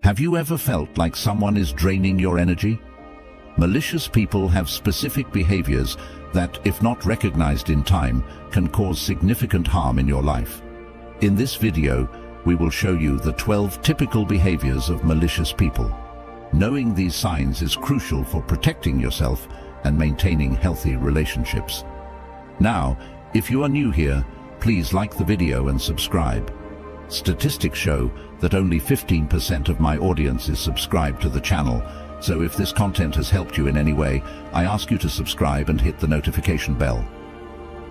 Have you ever felt like someone is draining your energy? Malicious people have specific behaviors that, if not recognized in time, can cause significant harm in your life. In this video, we will show you the 12 typical behaviors of malicious people. Knowing these signs is crucial for protecting yourself and maintaining healthy relationships. Now, if you are new here, please like the video and subscribe. Statistics show that only 15% of my audience is subscribed to the channel, so if this content has helped you in any way, I ask you to subscribe and hit the notification bell.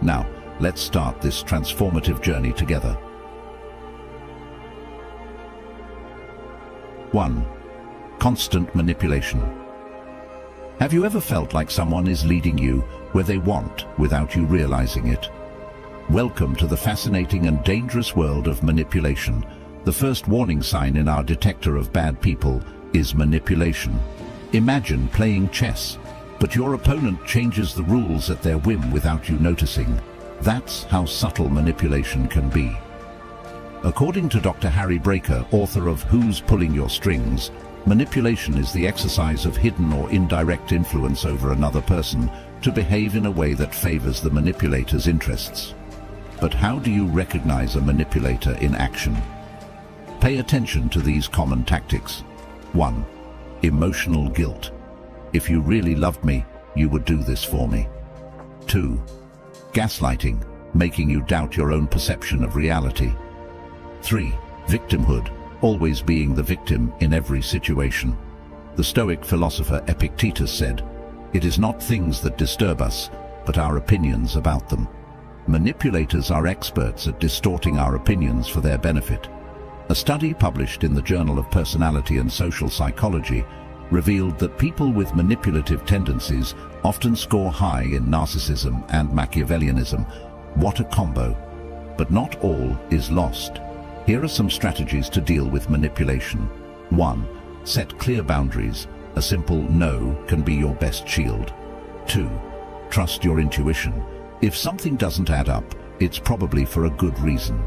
Now, let's start this transformative journey together. 1. Constant manipulation. Have you ever felt like someone is leading you where they want without you realizing it? Welcome to the fascinating and dangerous world of manipulation. The first warning sign in our detector of bad people is manipulation. Imagine playing chess, but your opponent changes the rules at their whim without you noticing. That's how subtle manipulation can be. According to Dr. Harry Breaker, author of Who's Pulling Your Strings, manipulation is the exercise of hidden or indirect influence over another person to behave in a way that favors the manipulator's interests. But how do you recognize a manipulator in action? Pay attention to these common tactics. 1. Emotional guilt. If you really loved me, you would do this for me. 2. Gaslighting, making you doubt your own perception of reality. 3. Victimhood, always being the victim in every situation. The Stoic philosopher Epictetus said, "It is not things that disturb us, but our opinions about them." Manipulators are experts at distorting our opinions for their benefit. A study published in the Journal of Personality and Social Psychology revealed that people with manipulative tendencies often score high in narcissism and Machiavellianism. What a combo! But not all is lost. Here are some strategies to deal with manipulation. 1. Set clear boundaries. A simple no can be your best shield. 2. Trust your intuition. If something doesn't add up, it's probably for a good reason.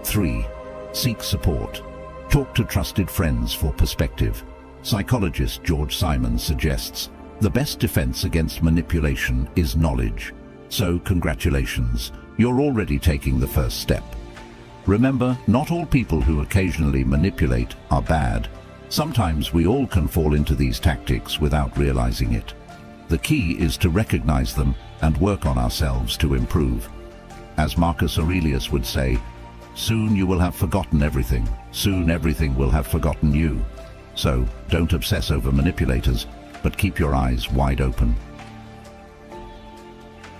3. Seek support. Talk to trusted friends for perspective. Psychologist George Simon suggests, the best defense against manipulation is knowledge. So congratulations, you're already taking the first step. Remember, not all people who occasionally manipulate are bad. Sometimes we all can fall into these tactics without realizing it. The key is to recognize them and work on ourselves to improve. As Marcus Aurelius would say, soon you will have forgotten everything. Soon everything will have forgotten you. So, don't obsess over manipulators, but keep your eyes wide open.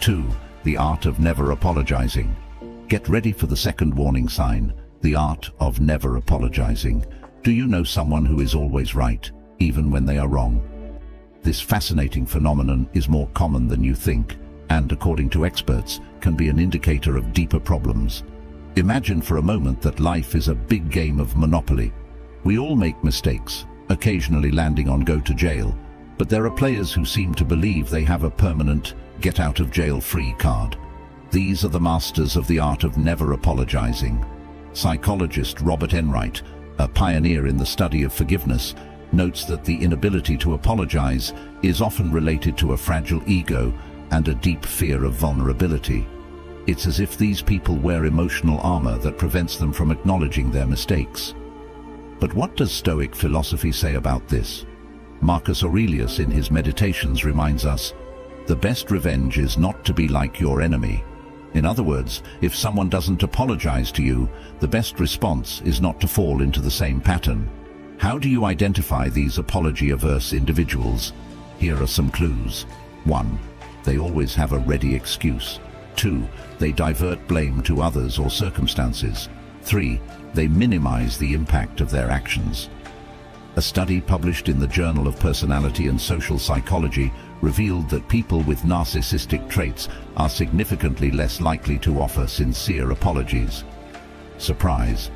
2. The art of never apologizing. Get ready for the second warning sign, the art of never apologizing. Do you know someone who is always right, even when they are wrong? This fascinating phenomenon is more common than you think, and according to experts, can be an indicator of deeper problems. Imagine for a moment that life is a big game of Monopoly. We all make mistakes, occasionally landing on go to jail, but there are players who seem to believe they have a permanent get-out-of-jail-free card. These are the masters of the art of never apologizing. Psychologist Robert Enright, a pioneer in the study of forgiveness, notes that the inability to apologize is often related to a fragile ego and a deep fear of vulnerability. It's as if these people wear emotional armor that prevents them from acknowledging their mistakes. But what does Stoic philosophy say about this? Marcus Aurelius in his Meditations reminds us, the best revenge is not to be like your enemy. In other words, if someone doesn't apologize to you, the best response is not to fall into the same pattern. How do you identify these apology-averse individuals? Here are some clues. 1. They always have a ready excuse. 2. They divert blame to others or circumstances. 3. They minimize the impact of their actions. A study published in the Journal of Personality and Social Psychology revealed that people with narcissistic traits are significantly less likely to offer sincere apologies. Surprise.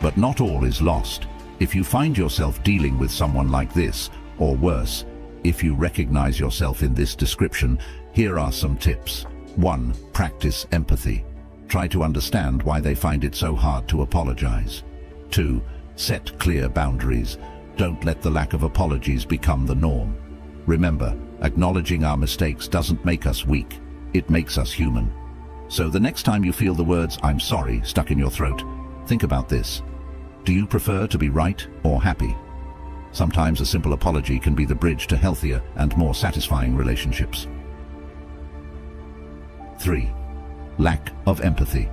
But not all is lost. If you find yourself dealing with someone like this, or worse, if you recognize yourself in this description, here are some tips. 1. Practice empathy. Try to understand why they find it so hard to apologize. 2. Set clear boundaries. Don't let the lack of apologies become the norm. Remember, acknowledging our mistakes doesn't make us weak. It makes us human. So the next time you feel the words "I'm sorry" stuck in your throat, think about this. Do you prefer to be right or happy? Sometimes a simple apology can be the bridge to healthier and more satisfying relationships. 3. Lack of empathy.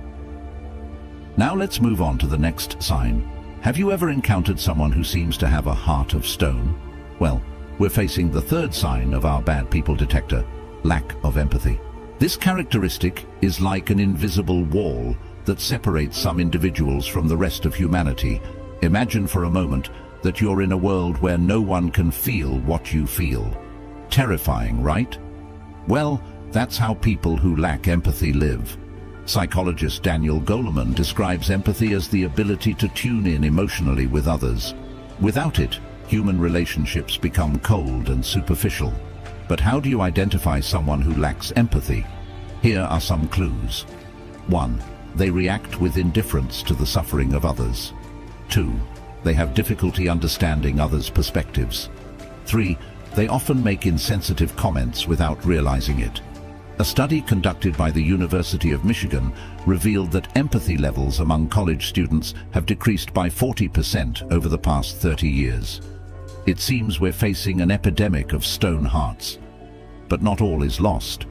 Now let's move on to the next sign. Have you ever encountered someone who seems to have a heart of stone? Well, we're facing the third sign of our bad people detector: lack of empathy. This characteristic is like an invisible wall that separates some individuals from the rest of humanity. Imagine for a moment that you're in a world where no one can feel what you feel. Terrifying, right? Well, that's how people who lack empathy live. Psychologist Daniel Goleman describes empathy as the ability to tune in emotionally with others. Without it, human relationships become cold and superficial. But how do you identify someone who lacks empathy? Here are some clues. 1. They react with indifference to the suffering of others. 2. They have difficulty understanding others' perspectives. 3. They often make insensitive comments without realizing it. A study conducted by the University of Michigan revealed that empathy levels among college students have decreased by 40% over the past 30 years. It seems we're facing an epidemic of stone hearts. But not all is lost.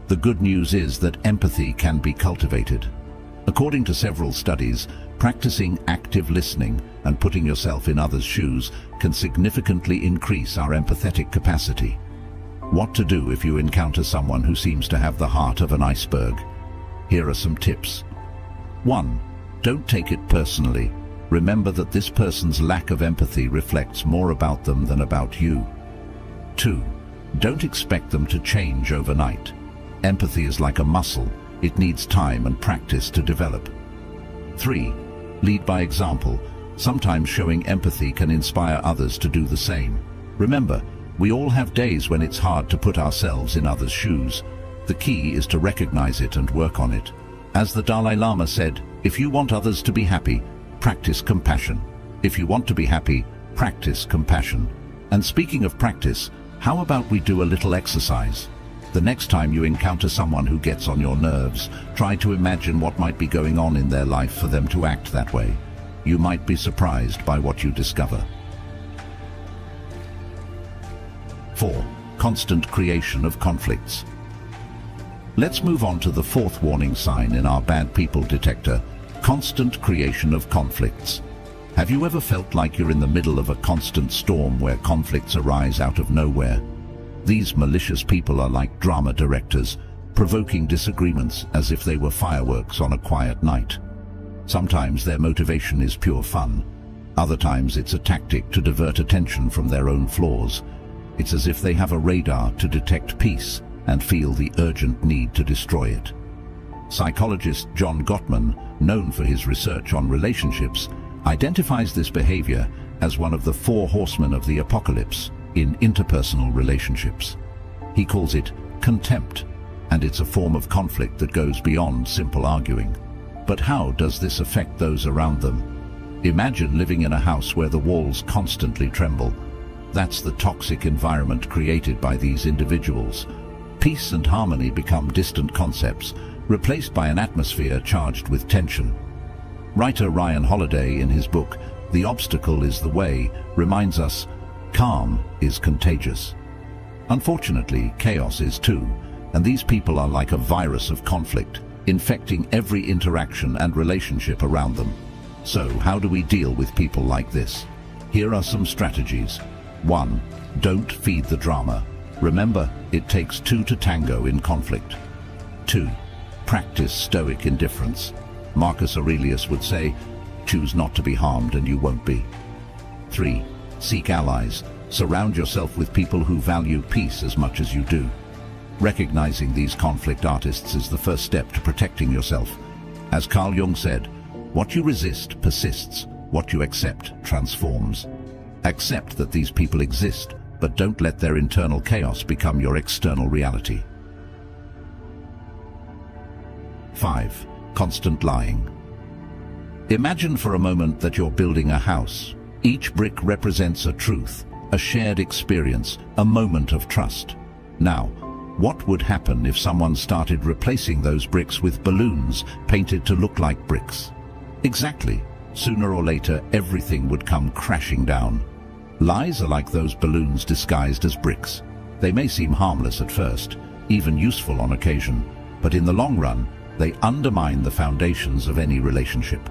The good news is that empathy can be cultivated. According to several studies, practicing active listening and putting yourself in others' shoes can significantly increase our empathetic capacity. What to do if you encounter someone who seems to have the heart of an iceberg? Here are some tips. 1. Don't take it personally. Remember that this person's lack of empathy reflects more about them than about you. 2. Don't expect them to change overnight. Empathy is like a muscle. It needs time and practice to develop. 3. Lead by example. Sometimes showing empathy can inspire others to do the same. Remember, we all have days when it's hard to put ourselves in others' shoes. The key is to recognize it and work on it. As the Dalai Lama said, if you want others to be happy, practice compassion. If you want to be happy, practice compassion. And speaking of practice, how about we do a little exercise? The next time you encounter someone who gets on your nerves, try to imagine what might be going on in their life for them to act that way. You might be surprised by what you discover. 4. Constant creation of conflicts. Let's move on to the fourth warning sign in our bad people detector: constant creation of conflicts. Have you ever felt like you're in the middle of a constant storm where conflicts arise out of nowhere? These malicious people are like drama directors, provoking disagreements as if they were fireworks on a quiet night. Sometimes their motivation is pure fun. Other times it's a tactic to divert attention from their own flaws. It's as if they have a radar to detect peace and feel the urgent need to destroy it. Psychologist John Gottman, known for his research on relationships, identifies this behavior as one of the 4 horsemen of the apocalypse in interpersonal relationships. He calls it contempt, and it's a form of conflict that goes beyond simple arguing. But how does this affect those around them? Imagine living in a house where the walls constantly tremble. That's the toxic environment created by these individuals. Peace and harmony become distant concepts, replaced by an atmosphere charged with tension. Writer Ryan Holiday, in his book The Obstacle is the Way, reminds us, calm is contagious. Unfortunately, chaos is too, and these people are like a virus of conflict, infecting every interaction and relationship around them. So, how do we deal with people like this? Here are some strategies. 1. Don't feed the drama. Remember, it takes 2 to tango in conflict. 2. Practice stoic indifference. Marcus Aurelius would say, choose not to be harmed and you won't be. 3. Seek allies. Surround yourself with people who value peace as much as you do. Recognizing these conflict artists is the first step to protecting yourself. As Carl Jung said, what you resist persists, what you accept transforms. Accept that these people exist, but don't let their internal chaos become your external reality. 5. Constant lying. Imagine for a moment that you're building a house. Each brick represents a truth, a shared experience, a moment of trust. Now, what would happen if someone started replacing those bricks with balloons painted to look like bricks? Exactly. Sooner or later, everything would come crashing down. Lies are like those balloons disguised as bricks. They may seem harmless at first, even useful on occasion, but in the long run, they undermine the foundations of any relationship.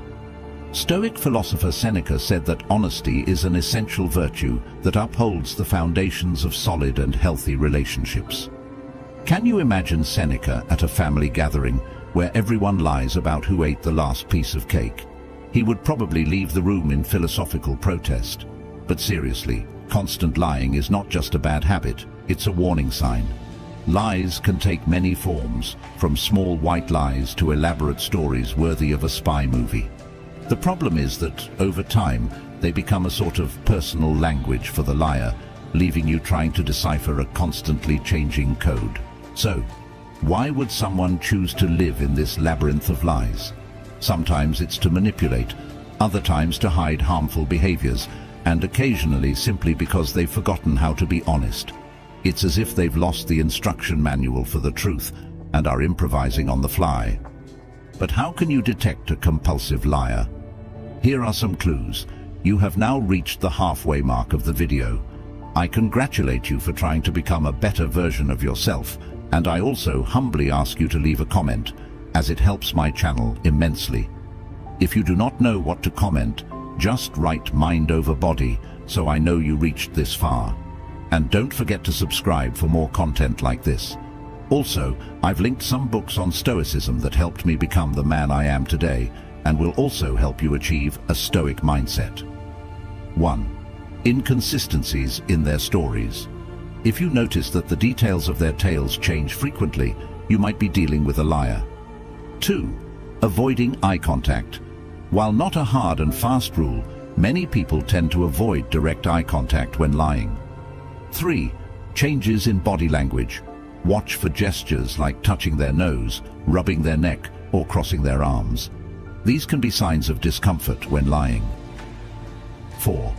Stoic philosopher Seneca said that honesty is an essential virtue that upholds the foundations of solid and healthy relationships. Can you imagine Seneca at a family gathering where everyone lies about who ate the last piece of cake? He would probably leave the room in philosophical protest. But seriously, constant lying is not just a bad habit, it's a warning sign. Lies can take many forms, from small white lies to elaborate stories worthy of a spy movie. The problem is that, over time, they become a sort of personal language for the liar, leaving you trying to decipher a constantly changing code. So, why would someone choose to live in this labyrinth of lies? Sometimes it's to manipulate, other times to hide harmful behaviors, and occasionally simply because they've forgotten how to be honest. It's as if they've lost the instruction manual for the truth and are improvising on the fly. But how can you detect a compulsive liar? Here are some clues. You have now reached the halfway mark of the video. I congratulate you for trying to become a better version of yourself, and I also humbly ask you to leave a comment, as it helps my channel immensely. If you do not know what to comment, just write mind over body, so I know you reached this far. And don't forget to subscribe for more content like this. Also, I've linked some books on Stoicism that helped me become the man I am today, and will also help you achieve a Stoic mindset. 1. Inconsistencies in their stories. If you notice that the details of their tales change frequently, you might be dealing with a liar. 2. Avoiding eye contact. While not a hard and fast rule, many people tend to avoid direct eye contact when lying. 3. Changes in body language. Watch for gestures like touching their nose, rubbing their neck, or crossing their arms. These can be signs of discomfort when lying. 4.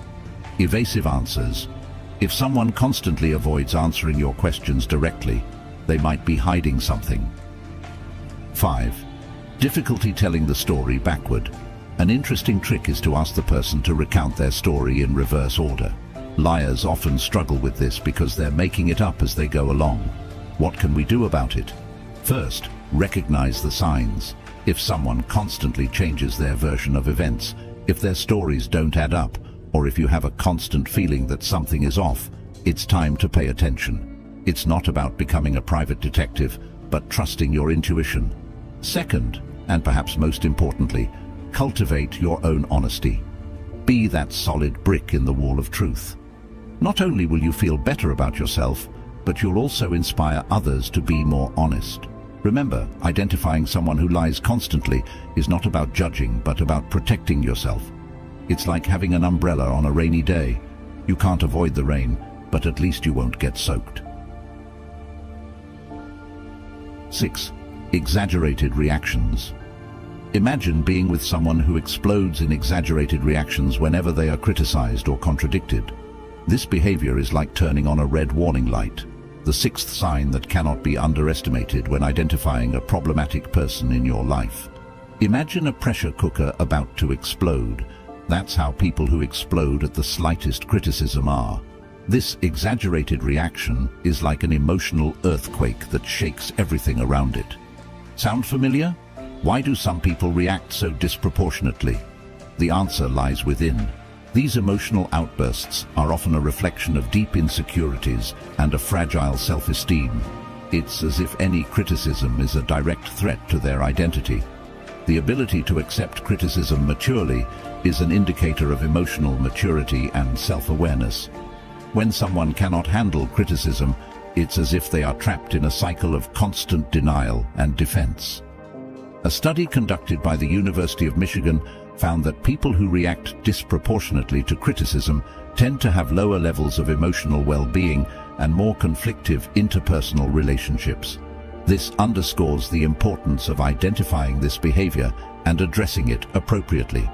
Evasive answers. If someone constantly avoids answering your questions directly, they might be hiding something. 5. Difficulty telling the story backward. An interesting trick is to ask the person to recount their story in reverse order. Liars often struggle with this because they're making it up as they go along. What can we do about it? First, recognize the signs. If someone constantly changes their version of events, if their stories don't add up, or if you have a constant feeling that something is off, it's time to pay attention. It's not about becoming a private detective, but trusting your intuition. Second, and perhaps most importantly, cultivate your own honesty. Be that solid brick in the wall of truth. Not only will you feel better about yourself, but you'll also inspire others to be more honest. Remember, identifying someone who lies constantly is not about judging, but about protecting yourself. It's like having an umbrella on a rainy day. You can't avoid the rain, but at least you won't get soaked. 6. Exaggerated reactions. Imagine being with someone who explodes in exaggerated reactions whenever they are criticized or contradicted. This behavior is like turning on a red warning light, the sixth sign that cannot be underestimated when identifying a problematic person in your life. Imagine a pressure cooker about to explode. That's how people who explode at the slightest criticism are. This exaggerated reaction is like an emotional earthquake that shakes everything around it. Sound familiar? Why do some people react so disproportionately? The answer lies within. These emotional outbursts are often a reflection of deep insecurities and a fragile self-esteem. It's as if any criticism is a direct threat to their identity. The ability to accept criticism maturely is an indicator of emotional maturity and self-awareness. When someone cannot handle criticism, it's as if they are trapped in a cycle of constant denial and defense. A study conducted by the University of Michigan found that people who react disproportionately to criticism tend to have lower levels of emotional well-being and more conflictive interpersonal relationships. This underscores the importance of identifying this behavior and addressing it appropriately.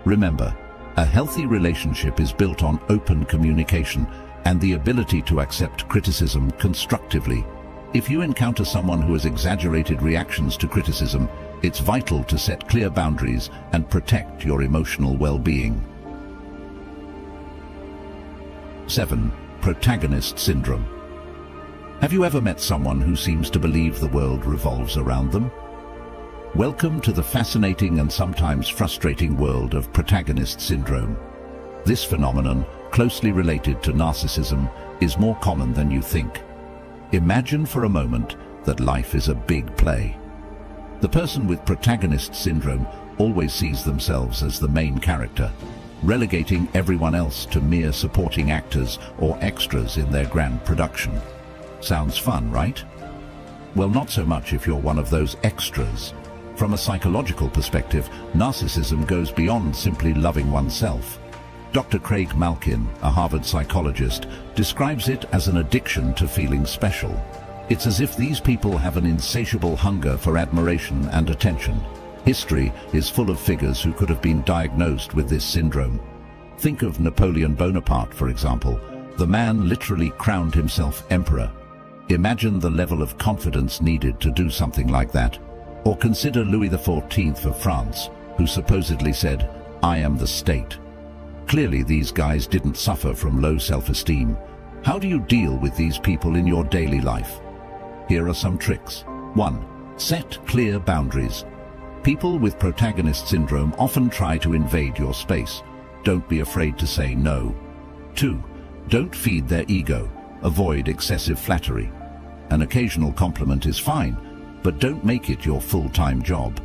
Remember, a healthy relationship is built on open communication and the ability to accept criticism constructively. If you encounter someone who has exaggerated reactions to criticism, it's vital to set clear boundaries and protect your emotional well-being. 7. Protagonist syndrome. Have you ever met someone who seems to believe the world revolves around them? Welcome to the fascinating and sometimes frustrating world of protagonist syndrome. This phenomenon, closely related to narcissism, is more common than you think. Imagine for a moment that life is a big play. The person with protagonist syndrome always sees themselves as the main character, relegating everyone else to mere supporting actors or extras in their grand production. Sounds fun, right? Well, not so much if you're one of those extras. From a psychological perspective, narcissism goes beyond simply loving oneself. Dr. Craig Malkin, a Harvard psychologist, describes it as an addiction to feeling special. It's as if these people have an insatiable hunger for admiration and attention. History is full of figures who could have been diagnosed with this syndrome. Think of Napoleon Bonaparte, for example. The man literally crowned himself emperor. Imagine the level of confidence needed to do something like that. Or consider Louis XIV of France, who supposedly said, "I am the state." Clearly, these guys didn't suffer from low self-esteem. How do you deal with these people in your daily life? Here are some tricks. 1. Set clear boundaries. People with protagonist syndrome often try to invade your space. Don't be afraid to say no. 2. Don't feed their ego. Avoid excessive flattery. An occasional compliment is fine, but don't make it your full-time job.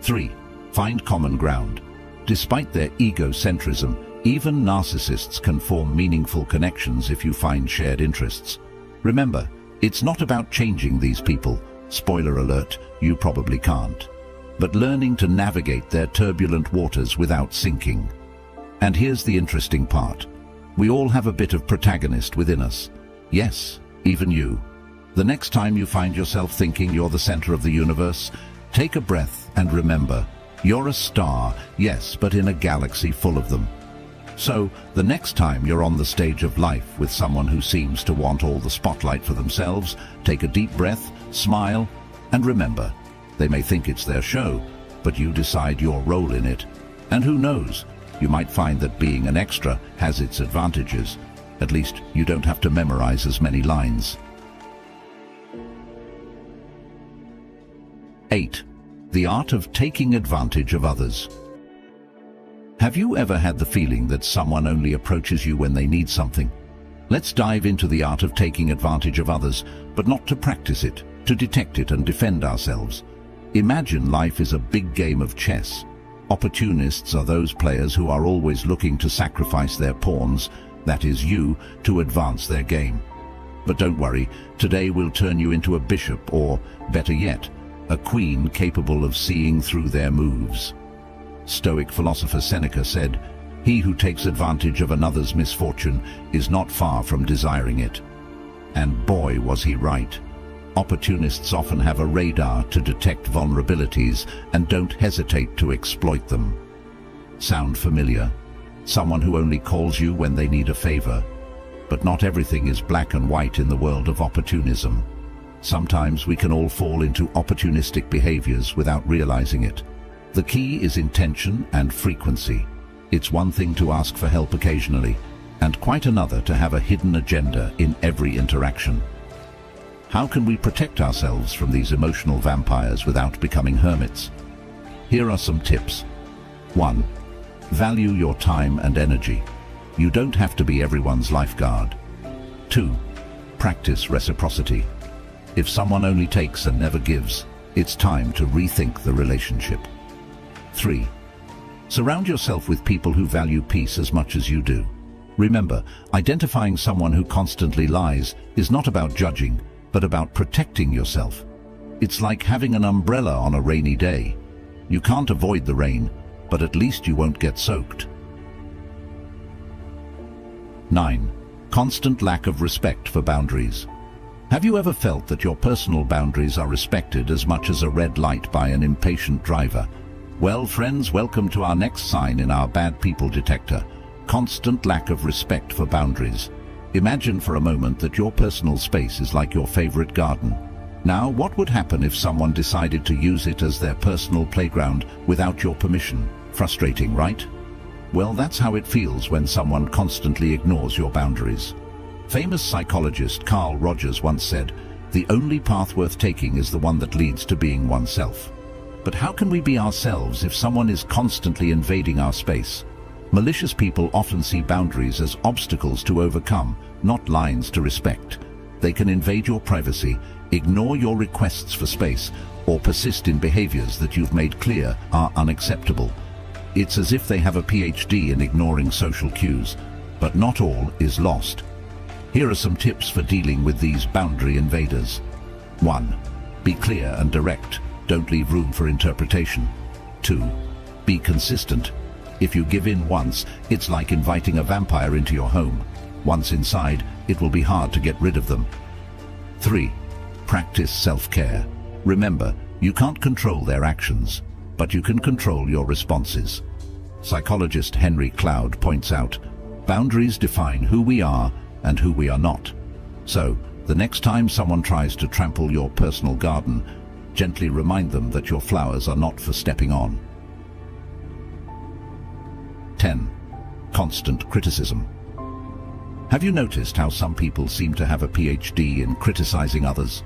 3. Find common ground. Despite their egocentrism, even narcissists can form meaningful connections if you find shared interests. Remember, it's not about changing these people. Spoiler alert, you probably can't. But learning to navigate their turbulent waters without sinking. And here's the interesting part. We all have a bit of protagonist within us. Yes, even you. The next time you find yourself thinking you're the center of the universe, take a breath and remember, you're a star, yes, but in a galaxy full of them. So, the next time you're on the stage of life with someone who seems to want all the spotlight for themselves, take a deep breath, smile, and remember, they may think it's their show, but you decide your role in it. And who knows, you might find that being an extra has its advantages. At least you don't have to memorize as many lines. 8. The art of taking advantage of others. Have you ever had the feeling that someone only approaches you when they need something? Let's dive into the art of taking advantage of others, but not to practice it, to detect it and defend ourselves. Imagine life is a big game of chess. Opportunists are those players who are always looking to sacrifice their pawns, that is you, to advance their game. But don't worry, today we'll turn you into a bishop or, better yet, a queen capable of seeing through their moves. Stoic philosopher Seneca said, "He who takes advantage of another's misfortune is not far from desiring it." And boy, was he right. Opportunists often have a radar to detect vulnerabilities and don't hesitate to exploit them. Sound familiar? Someone who only calls you when they need a favor. But not everything is black and white in the world of opportunism. Sometimes we can all fall into opportunistic behaviors without realizing it. The key is intention and frequency. It's one thing to ask for help occasionally, and quite another to have a hidden agenda in every interaction. How can we protect ourselves from these emotional vampires without becoming hermits? Here are some tips. 1. Value your time and energy. You don't have to be everyone's lifeguard. 2. Practice reciprocity. If someone only takes and never gives, it's time to rethink the relationship. 3. Surround yourself with people who value peace as much as you do. Remember, identifying someone who constantly lies is not about judging, but about protecting yourself. It's like having an umbrella on a rainy day. You can't avoid the rain, but at least you won't get soaked. 9. Constant lack of respect for boundaries. Have you ever felt that your personal boundaries are respected as much as a red light by an impatient driver? Well, friends, welcome to our next sign in our bad people detector: constant lack of respect for boundaries. Imagine for a moment that your personal space is like your favorite garden. Now, what would happen if someone decided to use it as their personal playground without your permission? Frustrating, right? Well, that's how it feels when someone constantly ignores your boundaries. Famous psychologist Carl Rogers once said, "The only path worth taking is the one that leads to being oneself." But how can we be ourselves if someone is constantly invading our space? Malicious people often see boundaries as obstacles to overcome, not lines to respect. They can invade your privacy, ignore your requests for space, or persist in behaviors that you've made clear are unacceptable. It's as if they have a PhD in ignoring social cues, but not all is lost. Here are some tips for dealing with these boundary invaders. 1. Be clear and direct. Don't leave room for interpretation. 2. Be consistent. If you give in once, it's like inviting a vampire into your home. Once inside, it will be hard to get rid of them. 3. Practice self-care. Remember, you can't control their actions, but you can control your responses. Psychologist Henry Cloud points out, boundaries define who we are and who we are not. So, the next time someone tries to trample your personal garden, gently remind them that your flowers are not for stepping on. 10. Constant criticism. Have you noticed how some people seem to have a PhD in criticizing others?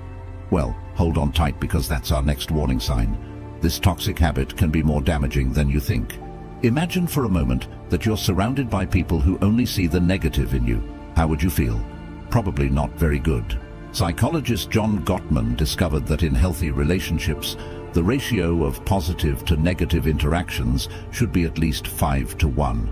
Well, hold on tight, because that's our next warning sign. This toxic habit can be more damaging than you think. Imagine for a moment that you're surrounded by people who only see the negative in you. How would you feel? Probably not very good. Psychologist John Gottman discovered that in healthy relationships, the ratio of positive to negative interactions should be at least 5-to-1.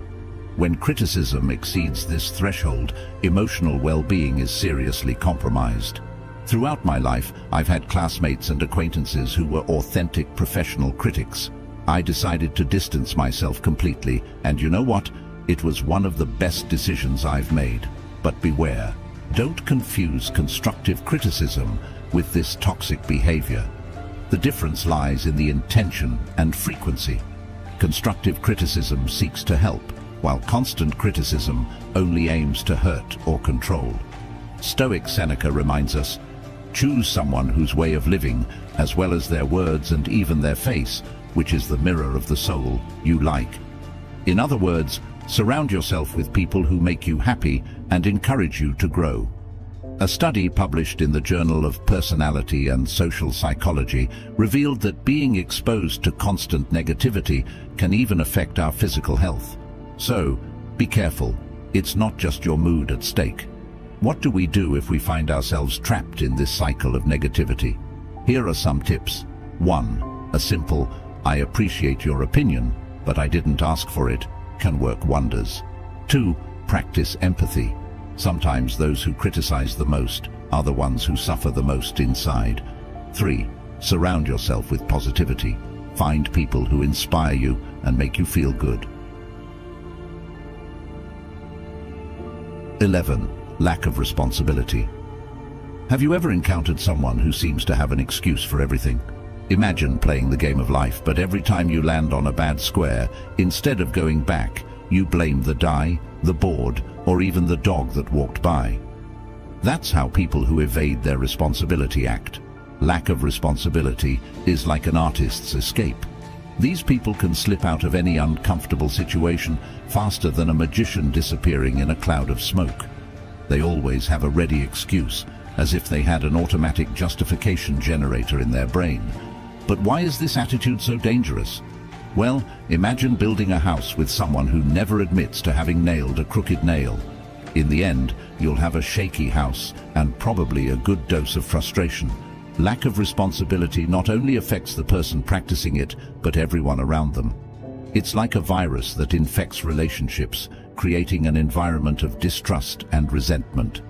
When criticism exceeds this threshold, emotional well-being is seriously compromised. Throughout my life, I've had classmates and acquaintances who were authentic professional critics. I decided to distance myself completely, and you know what? It was one of the best decisions I've made. But beware, don't confuse constructive criticism with this toxic behavior. The difference lies in the intention and frequency. Constructive criticism seeks to help, while constant criticism only aims to hurt or control. Stoic Seneca reminds us, choose someone whose way of living, as well as their words and even their face, which is the mirror of the soul, you like. In other words, surround yourself with people who make you happy and encourage you to grow. A study published in the Journal of Personality and Social Psychology revealed that being exposed to constant negativity can even affect our physical health. So, be careful. It's not just your mood at stake. What do we do if we find ourselves trapped in this cycle of negativity? Here are some tips. 1. A simple, "I appreciate your opinion, but I didn't ask for it," can work wonders. 2. Practice empathy. Sometimes those who criticize the most are the ones who suffer the most inside. 3. Surround yourself with positivity. Find people who inspire you and make you feel good. 11. Lack of responsibility. Have you ever encountered someone who seems to have an excuse for everything? Imagine playing the game of life, but every time you land on a bad square, instead of going back, you blame the die, the board, or even the dog that walked by. That's how people who evade their responsibility act. Lack of responsibility is like an artist's escape. These people can slip out of any uncomfortable situation faster than a magician disappearing in a cloud of smoke. They always have a ready excuse, as if they had an automatic justification generator in their brain. But why is this attitude so dangerous? Well, imagine building a house with someone who never admits to having nailed a crooked nail. In the end, you'll have a shaky house and probably a good dose of frustration. Lack of responsibility not only affects the person practicing it, but everyone around them. It's like a virus that infects relationships, creating an environment of distrust and resentment.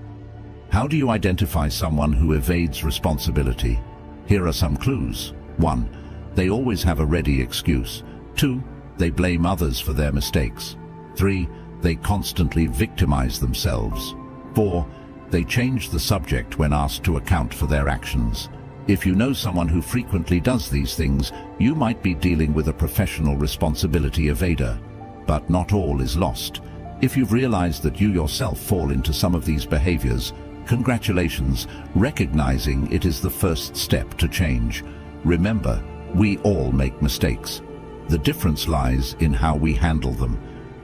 How do you identify someone who evades responsibility? Here are some clues. 1. They always have a ready excuse. 2. They blame others for their mistakes. 3. They constantly victimize themselves. 4. They change the subject when asked to account for their actions. If you know someone who frequently does these things, you might be dealing with a professional responsibility evader. But not all is lost. If you've realized that you yourself fall into some of these behaviors, congratulations, recognizing it is the first step to change. Remember, we all make mistakes. The difference lies in how we handle them.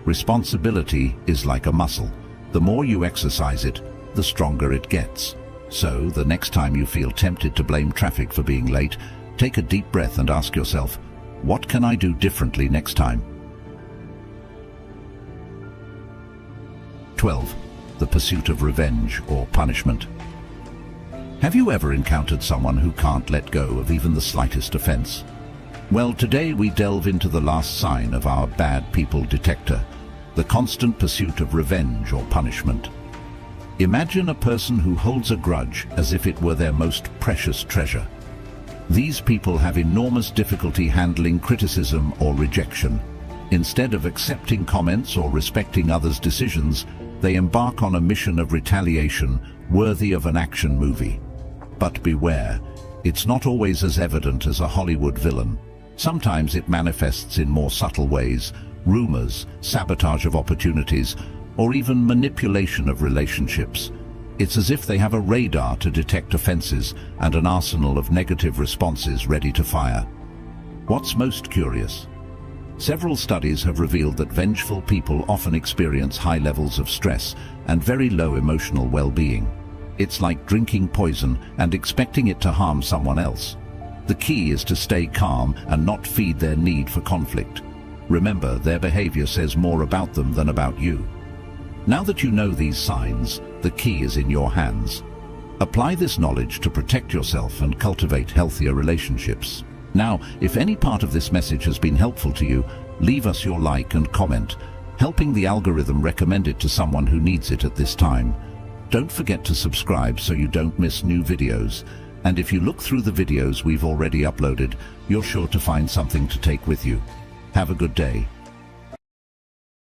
Responsibility is like a muscle. The more you exercise it, the stronger it gets. So, the next time you feel tempted to blame traffic for being late, take a deep breath and ask yourself, what can I do differently next time? 12. The pursuit of revenge or punishment. Have you ever encountered someone who can't let go of even the slightest offense? Well, today we delve into the last sign of our bad people detector, the constant pursuit of revenge or punishment. Imagine a person who holds a grudge as if it were their most precious treasure. These people have enormous difficulty handling criticism or rejection. Instead of accepting comments or respecting others' decisions, they embark on a mission of retaliation worthy of an action movie. But beware, it's not always as evident as a Hollywood villain. Sometimes it manifests in more subtle ways: rumors, sabotage of opportunities, or even manipulation of relationships. It's as if they have a radar to detect offenses and an arsenal of negative responses ready to fire. What's most curious? Several studies have revealed that vengeful people often experience high levels of stress and very low emotional well-being. It's like drinking poison and expecting it to harm someone else. The key is to stay calm and not feed their need for conflict. Remember, their behavior says more about them than about you. Now that you know these signs, the key is in your hands. Apply this knowledge to protect yourself and cultivate healthier relationships. Now, if any part of this message has been helpful to you, leave us your like and comment, helping the algorithm recommend it to someone who needs it at this time. Don't forget to subscribe so you don't miss new videos. And if you look through the videos we've already uploaded, you're sure to find something to take with you. Have a good day.